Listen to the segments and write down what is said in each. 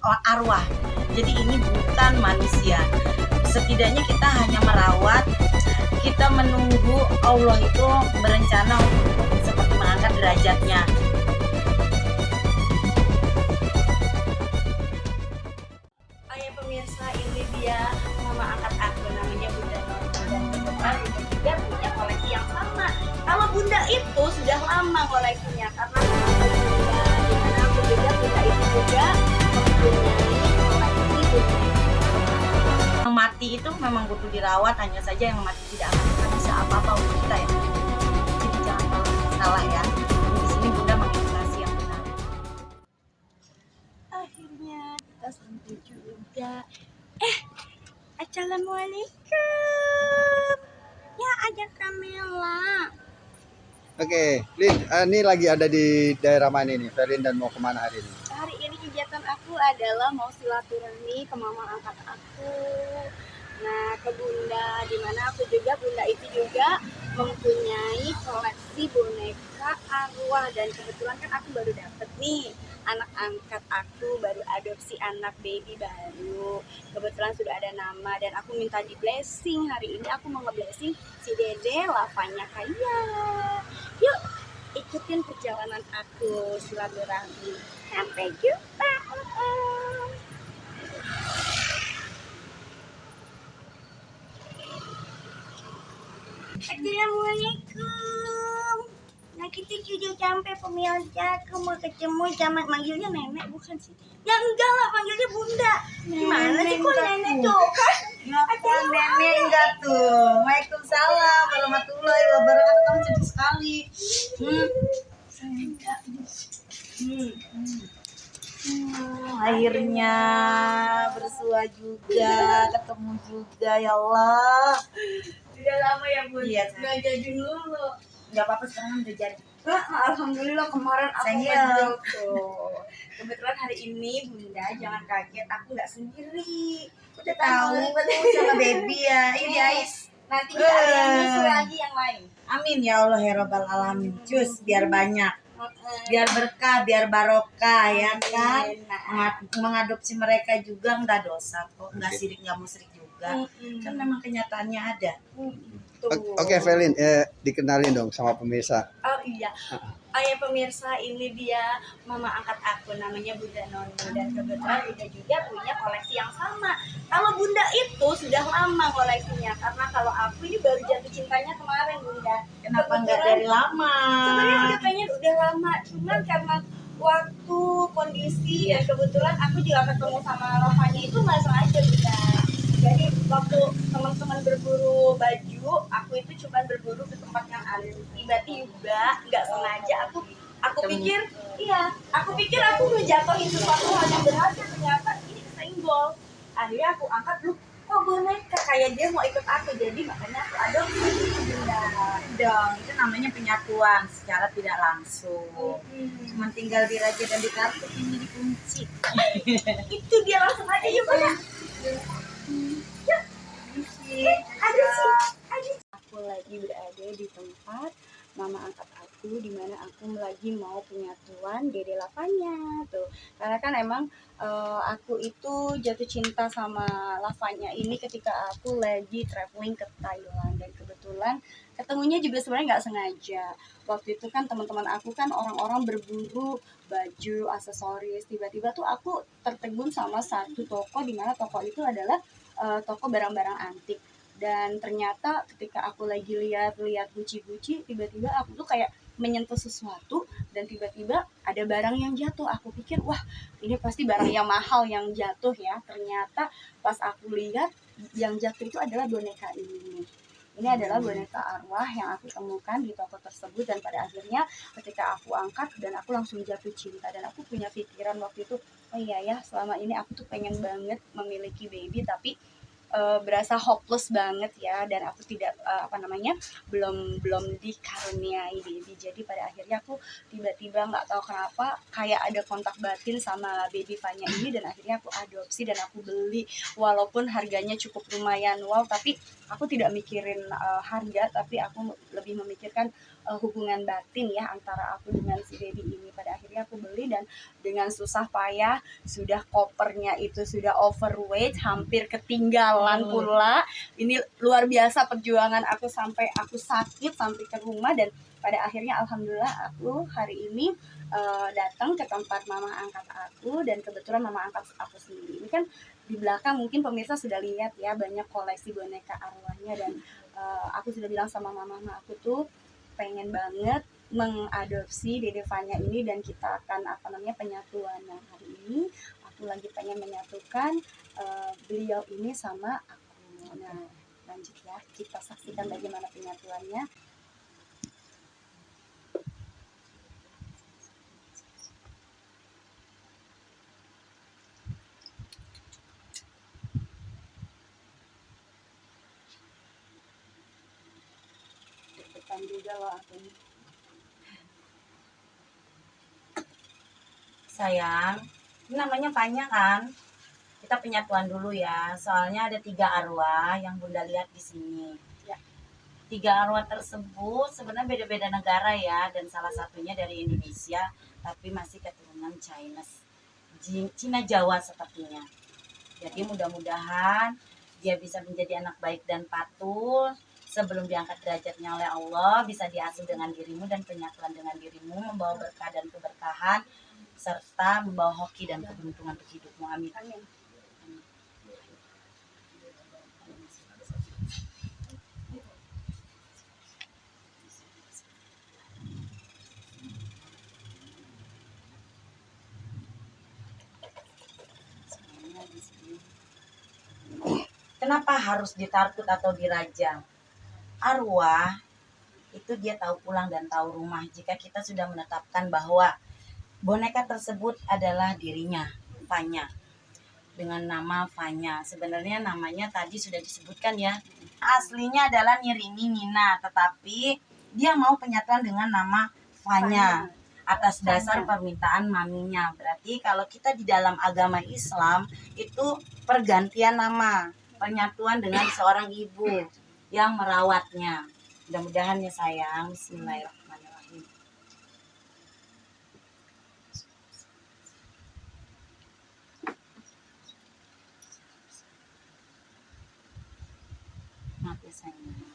arwah. Jadi ini bukan manusia. Setidaknya kita hanya merawat, kita menunggu Allah itu berencana untuk seperti mengangkat derajatnya. Oh ya pemirsa, ini dia mama angkat aku, namanya Bunda Norma, dan kebetulan Bunda juga punya koleksi yang sama. Kalau Bunda itu sudah lama koleksinya, karena Bunda, dimana aku juga Bunda itu juga mempunyai koleksi Bunda. Yang mati itu memang butuh dirawat, hanya saja yang mati tidak akan bisa apa-apa untuk kita ya. Jadi jangan kalau salah ya. Di sini Bunda mengedukasi yang benar. Akhirnya kita sampai juga. Assalamualaikum. Ya ada Kamela. Oke, Lin, ini lagi ada di daerah mana ini, Felin, dan mau kemana hari ini? Hari ini kegiatan aku adalah mau silaturahmi ke mama angkat aku. Nah, ke Bunda, dimana aku juga Bunda itu juga mempunyai koleksi boneka arwah, dan kebetulan kan aku baru dapet nih anak angkat aku, baru adopsi anak baby baru. Kebetulan sudah ada nama dan aku minta di blessing. Hari ini aku mau nge-blessing si Dede Lavanya Kaya. Yuk, ikutin perjalanan aku silaturahmi. Sampai jumpa. Assalamualaikum. Nah kita sudah sampai pemirsa. Aku mau ketemu sama, manggilnya nenek bukan sih? Ya enggak lah, panggilnya Bunda. Gimana sih kok nenek tuh kan? Kan nenek enggak tuh. Waalaikumsalam warahmatullahi wabarakatuh. Kamu cantik sekali. Akhirnya bersua juga, ketemu juga, ya Allah. Sudah lama ya Bun. Iya, Nggak jadi dulu. Gak apa-apa, sekarang udah jadi. Alhamdulillah kemarin aku Sayang. ngedrop tuh. Kebetulan hari ini Bunda jangan kaget, aku nggak sendiri. Udah tahu sama baby ya. Ini Ais. Nanti kita ada yang nyusul lagi yang lain. Amin ya Allah ya Rabbal Alamin. Cus biar banyak, biar berkah, biar barokah ya kan. Mengadopsi mereka juga nggak dosa kok, nggak sirik, nggak musyrik juga. Kan memang kenyataannya ada. Oke, Felin, dikenalin dong sama pemirsa. Oh iya. Oh ya pemirsa, ini dia mama angkat aku, namanya Bunda Norma, dan kebetulan Bunda juga punya koleksi yang sama. Kalau Bunda itu sudah lama koleksinya, karena kalau aku ini baru jatuh cintanya kemarin Bunda. Kenapa nggak dari lama? Sebenarnya udah pengen udah lama, cuman karena waktu kondisi dan kebetulan aku juga ketemu sama Lavanya itu nggak sengaja Bunda. Jadi waktu teman-teman berburu baju, aku itu cuma berburu ke tempat yang aneh. Tiba-tiba nggak sengaja aku pikir, aku pikir aku ngejatuhin sesuatu hal yang berharga, ternyata ini kesenggol. Akhirnya aku angkat, kok boneka kayak dia mau ikut aku, jadi makanya aku adopsi Bunda. Dong, itu namanya penyatuan secara tidak langsung. Cuma tinggal diraja dan dikartu, ini dikunci. Itu dia langsung aja yuk Bunda. Aku lagi berada di tempat mama angkat aku, dimana aku lagi mau penyatuan Dede Lavanya tuh. Karena kan emang aku itu jatuh cinta sama Lavanya ini ketika aku lagi traveling ke Thailand, dan kebetulan ketemunya juga sebenarnya nggak sengaja. Waktu itu kan teman-teman aku kan orang-orang berburu baju, aksesoris. Tiba-tiba tuh aku tertegun sama satu toko, dimana toko itu adalah toko barang-barang antik. Dan ternyata ketika aku lagi lihat-lihat guci-guci, tiba-tiba aku tuh kayak menyentuh sesuatu, dan tiba-tiba ada barang yang jatuh. Aku pikir, wah ini pasti barang yang mahal yang jatuh ya. Ternyata pas aku lihat, yang jatuh itu adalah boneka ini. Ini adalah boneka arwah yang aku temukan di toko tersebut, dan pada akhirnya ketika aku angkat dan aku langsung jatuh cinta, dan aku punya pikiran waktu itu, oh iya ya, selama ini aku tuh pengen banget memiliki baby, tapi berasa hopeless banget ya, dan aku tidak belum dikaruniai baby. Jadi pada akhirnya aku tiba-tiba nggak tahu kenapa kayak ada kontak batin sama baby Fanya ini, dan akhirnya aku adopsi dan aku beli, walaupun harganya cukup lumayan wow, tapi aku tidak mikirin harga, tapi aku lebih memikirkan hubungan batin ya antara aku dengan si baby ini. Pada akhirnya aku beli dan dengan susah payah, sudah kopernya itu sudah overweight, hampir ketinggalan pula. Ini luar biasa perjuangan aku sampai aku sakit sampai ke rumah, dan pada akhirnya alhamdulillah aku hari ini datang ke tempat mama angkat aku, dan kebetulan mama angkat aku sendiri. Ini kan di belakang mungkin pemirsa sudah lihat ya, banyak koleksi boneka arwahnya, dan aku sudah bilang sama mama aku tuh pengen banget mengadopsi Dede Fanya ini, dan kita akan penyatuan. Nah, hari ini aku lagi pengen menyatukan beliau ini sama aku. Nah, lanjut ya, kita saksikan bagaimana penyatuannya. Deg-degan juga loh aku ini. Sayang, ini namanya Fanya kan? Kita penyatuan dulu ya. Soalnya ada 3 arwah yang Bunda lihat di sini. Ya. 3 arwah tersebut sebenarnya beda-beda negara ya, dan salah satunya dari Indonesia, tapi masih keturunan Cina Jawa sepertinya. Jadi mudah-mudahan dia bisa menjadi anak baik dan patuh. Sebelum diangkat derajatnya oleh Allah, bisa diasuh dengan dirimu dan penyatuan dengan dirimu, membawa berkah dan keberkahan, serta membawa hoki dan keberuntungan untuk hidupmu. Amin. Amin. Kenapa harus ditarkut atau dirajang? Arwah itu dia tahu pulang dan tahu rumah jika kita sudah menetapkan bahwa boneka tersebut adalah dirinya, Fanya, dengan nama Fanya. Sebenarnya namanya tadi sudah disebutkan ya, aslinya adalah Nirini Nina, tetapi dia mau penyatuan dengan nama Fanya atas dasar permintaan maminya. Berarti kalau kita di dalam agama Islam itu pergantian nama, penyatuan dengan seorang ibu yang merawatnya. Mudah-mudahan ya sayang. Bismillahirrahmanirrahim. Maaf ya sayang.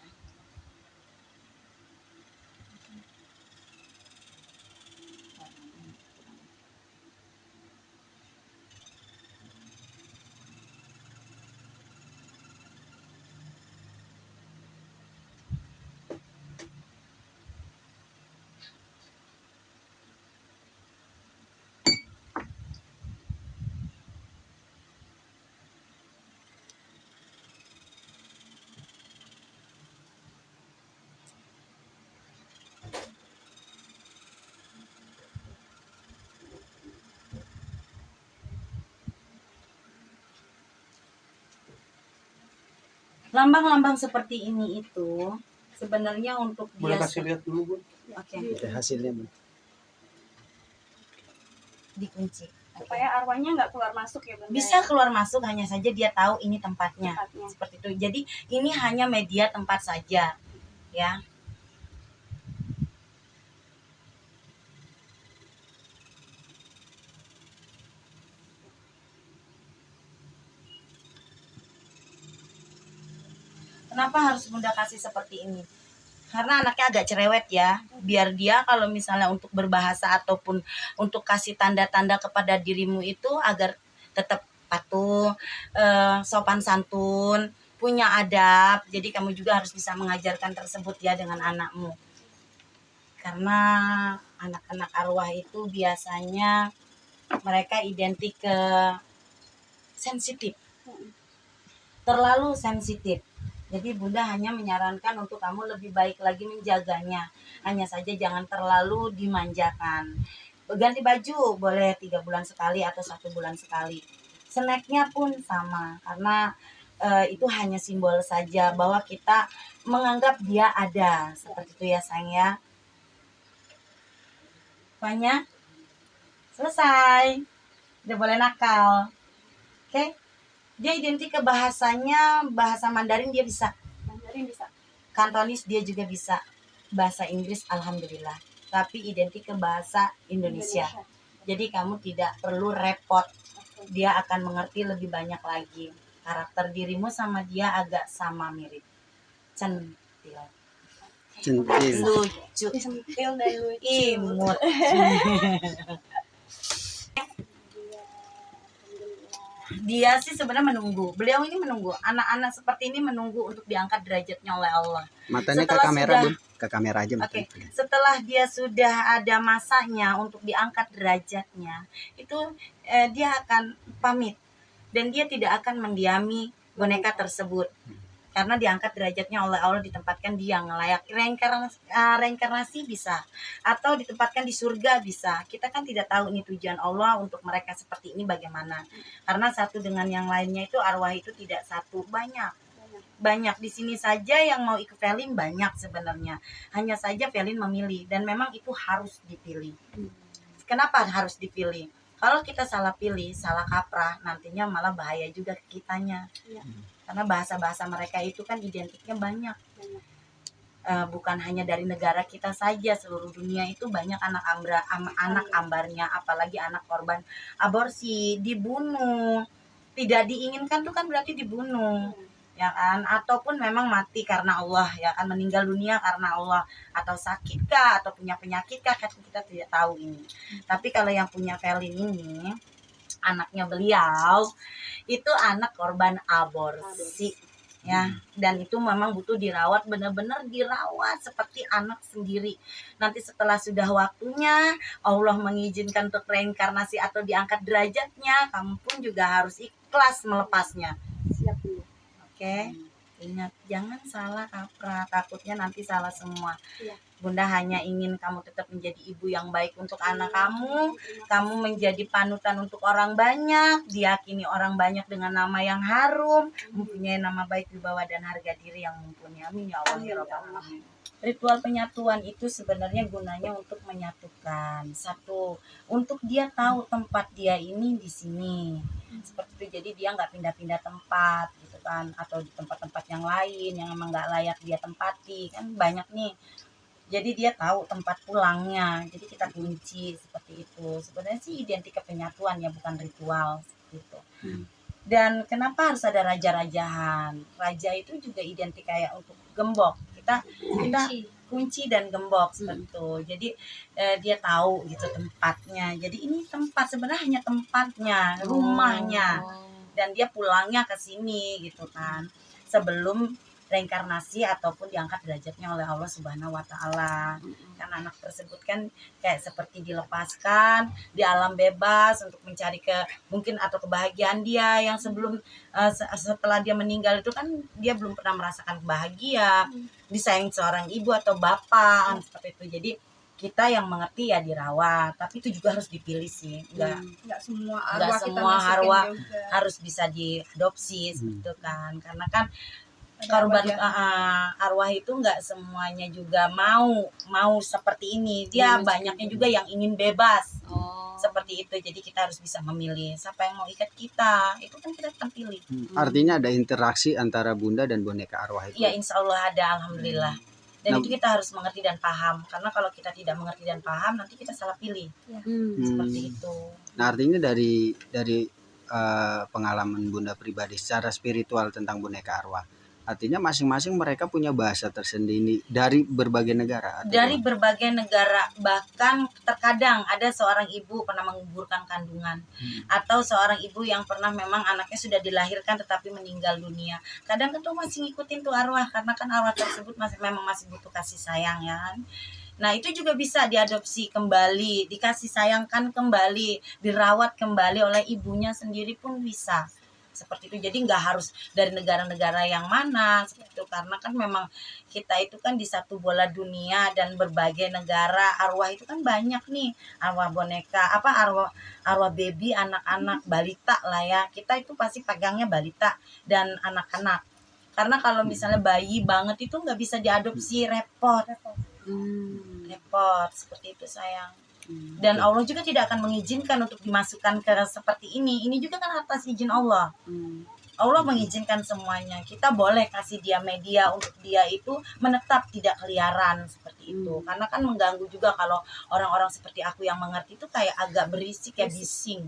Lambang-lambang seperti ini itu sebenarnya untuk Boleh dia. kasih lihat dulu, Bu? Oke, Oke, hasilnya Bu. dikunci. Supaya arwahnya nggak keluar masuk ya Bunda. Bisa keluar masuk, hanya saja dia tahu ini tempatnya. Tempatnya. Seperti itu. Jadi ini hanya media tempat saja, ya. Kenapa harus Bunda kasih seperti ini? Karena anaknya agak cerewet ya. Biar dia kalau misalnya untuk berbahasa ataupun untuk kasih tanda-tanda kepada dirimu itu agar tetap patuh, sopan santun, punya adab. Jadi kamu juga harus bisa mengajarkan tersebut ya dengan anakmu. Karena anak-anak arwah itu biasanya mereka identik ke sensitif. Terlalu sensitif. Jadi Bunda hanya menyarankan untuk kamu lebih baik lagi menjaganya. Hanya saja jangan terlalu dimanjakan. Ganti baju boleh 3 bulan sekali atau 1 bulan sekali. Snacknya pun sama. Karena itu hanya simbol saja bahwa kita menganggap dia ada. Seperti itu ya sayang ya. Fanya selesai. Udah boleh nakal. Oke. Dia identik ke bahasanya, bahasa Mandarin dia bisa. Mandarin bisa. Kantonis dia juga bisa. bahasa Inggris alhamdulillah, tapi identik ke bahasa Indonesia. Jadi kamu tidak perlu repot, dia akan mengerti lebih banyak lagi. Karakter dirimu sama dia agak sama mirip. Centil, Centil. lucu, Sentil dan lucu. imut. Dia sih sebenarnya menunggu. Beliau ini menunggu. Anak-anak seperti ini menunggu untuk diangkat derajatnya oleh Allah. Matanya Setelah ke kamera, sudah- Bun. Ke kamera aja Oke, matanya. setelah dia sudah ada masanya untuk diangkat derajatnya, itu dia akan pamit dan dia tidak akan mendiami boneka tersebut. Karena diangkat derajatnya oleh Allah, ditempatkan dia yang layak. Reinkarnasi bisa, atau ditempatkan di surga bisa. Kita kan tidak tahu ini tujuan Allah untuk mereka seperti ini bagaimana. Karena satu dengan yang lainnya itu arwah itu tidak satu, banyak di sini saja yang mau ikut Velin banyak sebenarnya. Hanya saja Velin memilih dan memang itu harus dipilih. Kenapa harus dipilih? Kalau kita salah pilih, salah kaprah, nantinya malah bahaya juga ke kitanya. Iya. Karena bahasa-bahasa mereka itu kan identiknya banyak. Bukan hanya dari negara kita saja, seluruh dunia itu banyak anak ambarnya, apalagi anak korban aborsi, dibunuh. Tidak diinginkan tuh kan berarti dibunuh. Ya kan, ataupun memang mati karena Allah, ya kan, meninggal dunia karena Allah, atau sakit kah, atau punya penyakit kah, kan kita tidak tahu ini. Tapi kalau yang punya Velin ini, anaknya beliau itu anak korban aborsi, ya, dan itu memang butuh dirawat, benar-benar dirawat seperti anak sendiri. Nanti setelah sudah waktunya Allah mengizinkan untuk reinkarnasi atau diangkat derajatnya, kamu pun juga harus ikhlas melepasnya. Siap dulu. Oke, ingat jangan salah kaprah, takutnya nanti salah semua. Iya. Bunda hanya ingin kamu tetap menjadi ibu yang baik untuk anak kamu menjadi panutan untuk orang banyak, diyakini orang banyak dengan nama yang harum, mempunyai nama baik wibawa dan harga diri yang mumpuni. Amin ya Allah ya Rabbal alamin. Ritual penyatuan itu sebenarnya gunanya untuk menyatukan. Satu, untuk dia tahu tempat dia ini di sini. Seperti itu, jadi dia nggak pindah-pindah tempat gitu kan, atau di tempat-tempat yang lain yang emang nggak layak dia tempati, kan banyak nih. Jadi dia tahu tempat pulangnya, jadi kita kunci seperti itu. Sebenarnya sih identik ke penyatuan ya, bukan ritual seperti itu. Dan kenapa harus ada raja-rajahan? Raja itu juga identik kayak untuk gembok. Kita kunci dan gembok seperti itu. Jadi dia tahu gitu tempatnya. Jadi ini tempat, sebenarnya hanya tempatnya, rumahnya. Dan dia pulangnya ke sini gitu kan. Sebelum reinkarnasi ataupun diangkat derajatnya oleh Allah Subhanahu wa taala. Karena anak tersebut kan kayak seperti dilepaskan di alam bebas untuk mencari mungkin atau kebahagiaan dia yang sebelum setelah dia meninggal itu kan dia belum pernah merasakan bahagia, disayang seorang ibu atau bapak seperti itu. Jadi kita yang mengerti ya dirawat, tapi itu juga harus dipilih sih. Nggak semua Nggak arwah kita semua masukin arwah juga. harus bisa diadopsi seperti itu kan. Karena kan Ada korban arwah arwah itu nggak semuanya juga mau seperti ini. Dia banyaknya juga yang ingin bebas seperti itu. Jadi kita harus bisa memilih siapa yang mau ikat kita, itu kan kita akan pilih. Artinya ada interaksi antara Bunda dan boneka arwah itu. Ya insya Allah ada, alhamdulillah. Dan Nah, itu kita harus mengerti dan paham. Karena kalau kita tidak mengerti dan paham, nanti kita salah pilih. Seperti itu. Nah, artinya dari pengalaman Bunda pribadi secara spiritual tentang boneka arwah, artinya masing-masing mereka punya bahasa tersendiri dari berbagai negara. Dari berbagai negara, bahkan terkadang ada seorang ibu pernah menggugurkan kandungan, atau seorang ibu yang pernah memang anaknya sudah dilahirkan tetapi meninggal dunia. Kadang itu masih ngikutin tuh arwah, karena kan arwah tersebut memang masih butuh kasih sayang ya kan. Nah itu juga bisa diadopsi kembali, dikasih sayangkan kembali, dirawat kembali oleh ibunya sendiri pun bisa. Seperti itu. Jadi nggak harus dari negara-negara yang mana seperti itu, karena kan memang kita itu kan di satu bola dunia dan berbagai negara. Arwah itu kan banyak nih, arwah boneka, arwah baby, anak-anak, balita lah ya. Kita itu pasti pegangnya balita dan anak-anak. Karena kalau misalnya bayi banget itu nggak bisa diadopsi, repot seperti itu sayang. Dan Allah juga tidak akan mengizinkan untuk dimasukkan ke seperti ini. Ini juga kan atas izin Allah. Allah mengizinkan semuanya. Kita boleh kasih dia media untuk dia itu menetap tidak keliaran seperti itu. Karena kan mengganggu juga kalau orang-orang seperti aku yang mengerti itu kayak agak berisik ya, bising.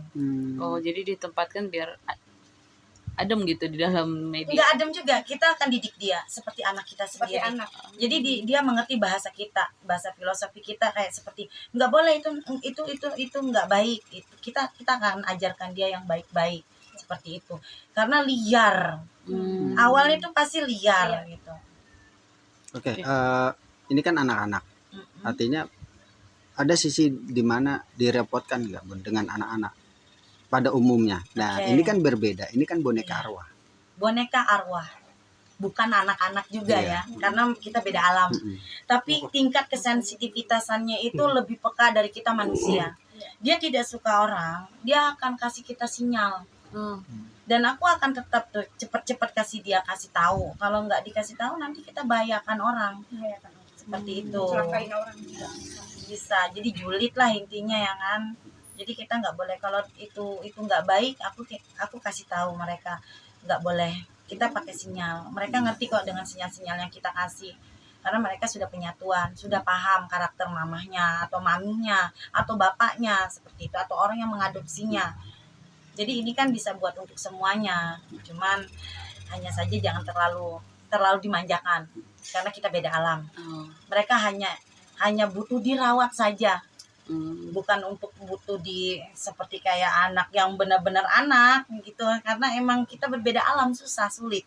Oh, jadi ditempatkan biar adem gitu di dalam media. Enggak adem juga, kita akan didik dia seperti anak kita seperti sendiri. anak. Jadi dia mengerti bahasa kita, bahasa filosofi kita kayak seperti nggak boleh itu nggak baik. Kita akan ajarkan dia yang baik-baik seperti itu. Karena liar. Awalnya itu pasti liar gitu. Oke, ini kan anak-anak. Artinya ada sisi di mana direpotkan nggak Bun dengan anak-anak pada umumnya. Nah, Oke. ini kan berbeda. Ini kan boneka arwah. Boneka arwah. Bukan anak-anak juga Iya. ya, karena kita beda alam. Tapi tingkat kesensitivitasannya itu lebih peka dari kita manusia. Dia tidak suka orang, dia akan kasih kita sinyal. Dan aku akan tetap tuh cepet-cepet kasih tahu. Kalau nggak dikasih tahu nanti kita bahayakan orang. Seperti itu. Celakain orang. Bisa. Jadi julid lah intinya ya kan. Jadi kita nggak boleh kalau itu nggak baik. Aku kasih tahu mereka nggak boleh. Kita pakai sinyal. Mereka ngerti kok dengan sinyal-sinyal yang kita kasih. Karena mereka sudah penyatuan, sudah paham karakter mamahnya atau maminya atau bapaknya seperti itu atau orang yang mengadopsinya. Jadi ini kan bisa buat untuk semuanya. Cuman hanya saja jangan terlalu dimanjakan karena kita beda alam. Mereka hanya butuh dirawat saja. Bukan untuk butuh seperti kayak anak yang benar-benar anak gitu, karena emang kita berbeda alam, sulit.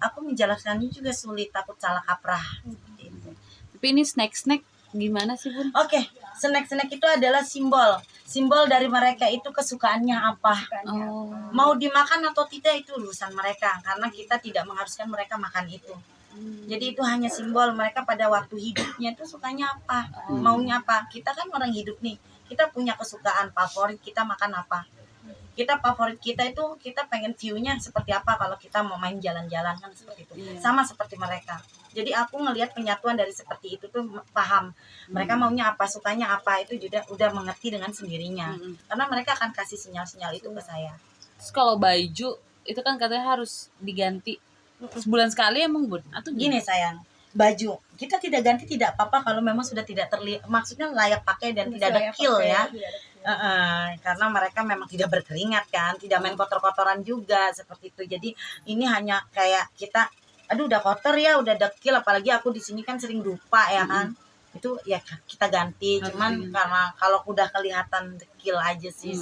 Aku menjelaskannya juga sulit, takut salah kaprah seperti itu. Tapi ini snack gimana sih Bun? Oke, snack itu adalah simbol dari mereka itu kesukaannya apa. Oh. Mau dimakan atau tidak itu urusan mereka, karena kita tidak mengharuskan mereka makan itu. Jadi itu hanya simbol mereka pada waktu hidupnya itu sukanya apa, maunya apa. Kita kan orang hidup nih, kita punya kesukaan favorit, kita makan apa. Favorit kita itu kita pengen view-nya seperti apa kalau kita mau main jalan-jalan kan seperti itu. Sama seperti mereka. Jadi aku ngelihat penyatuan dari seperti itu tuh paham. Mereka maunya apa, sukanya apa itu juga udah mengerti dengan sendirinya. Karena mereka akan kasih sinyal-sinyal itu ke saya. Terus kalau baju itu kan katanya harus diganti sebulan sekali emang Bun? Atau Gini sayang, baju kita tidak ganti tidak apa-apa kalau memang sudah tidak terlihat, maksudnya layak pakai dan tidak dekil ya. Karena mereka memang tidak berkeringat kan, tidak main kotor-kotoran juga seperti itu. Jadi ini hanya kayak kita, aduh udah kotor ya, udah dekil, apalagi aku di sini kan sering lupa ya kan. Itu ya kita ganti, cuman karena kalau udah kelihatan dekil aja sih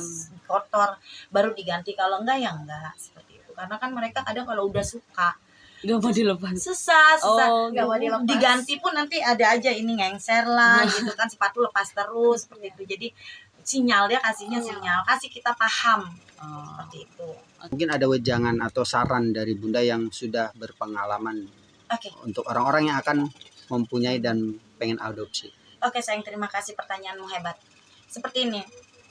kotor baru diganti, kalau enggak ya enggak seperti itu. Karena kan mereka kadang kalau udah suka gak mau dilepas? susah Oh, nggak mau dilepas. diganti pun nanti ada aja ini ngengser lah gitu kan, sepatu lepas terus seperti itu. Jadi sinyal dia kasihnya sinyal, kasih kita paham seperti itu. Mungkin ada wejangan atau saran dari Bunda yang sudah berpengalaman Oke. untuk orang-orang yang akan mempunyai dan pengen adopsi. Oke sayang, terima kasih, pertanyaanmu hebat. Seperti ini,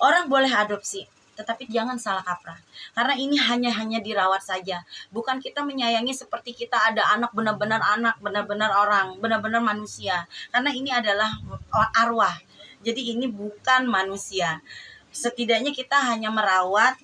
orang boleh adopsi, tetapi jangan salah kaprah. Karena ini hanya dirawat saja. Bukan kita menyayangi seperti kita ada anak, benar-benar orang, benar-benar manusia. Karena ini adalah arwah. Jadi ini bukan manusia. Setidaknya kita hanya merawat,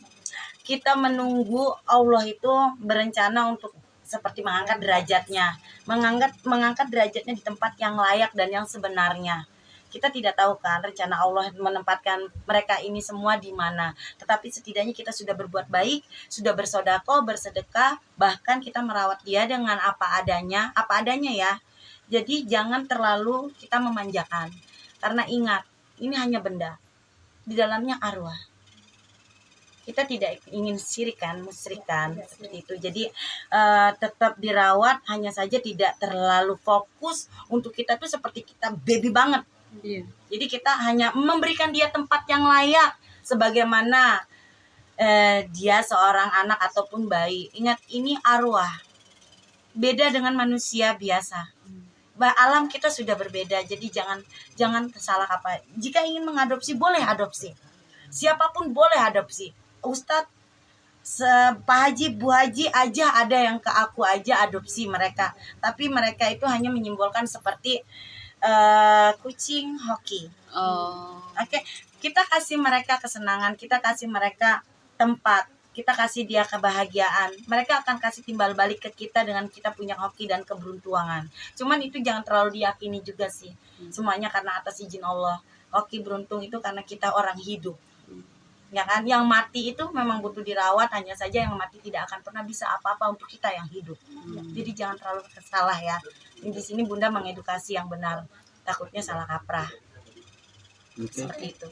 kita menunggu Allah itu berencana untuk seperti mengangkat derajatnya. Mengangkat derajatnya di tempat yang layak dan yang sebenarnya. Kita tidak tahu kan rencana Allah menempatkan mereka ini semua di mana. Tetapi setidaknya kita sudah berbuat baik, sudah bersodako, bersedekah, bahkan kita merawat dia dengan apa adanya ya. Jadi jangan terlalu kita memanjakan. Karena ingat, ini hanya benda. Di dalamnya arwah. Kita tidak ingin musyrikan seperti itu. Jadi tetap dirawat, hanya saja tidak terlalu fokus untuk kita tuh seperti kita baby banget. Jadi kita hanya memberikan dia tempat yang layak sebagaimana dia seorang anak ataupun bayi. Ingat, ini arwah. Beda dengan manusia biasa. Alam kita sudah berbeda. Jadi jangan salah apa. Jika ingin mengadopsi boleh adopsi. Siapapun boleh adopsi. Ustadz, Pak Haji, Bu Haji aja ada yang ke aku aja adopsi mereka. Tapi mereka itu hanya menyimbolkan seperti kucing hoki. Oke, kita kasih mereka kesenangan, kita kasih mereka tempat, kita kasih dia kebahagiaan, mereka akan kasih timbal balik ke kita dengan kita punya hoki dan keberuntungan. Cuman itu jangan terlalu diyakini juga sih. Semuanya karena atas izin Allah. Hoki beruntung itu karena kita orang hidup. Ya kan, yang mati itu memang butuh dirawat, hanya saja yang mati tidak akan pernah bisa apa-apa untuk kita yang hidup. Jadi jangan terlalu salah ya. Di sini Bunda mengedukasi yang benar, takutnya salah kaprah. Oke. Seperti itu.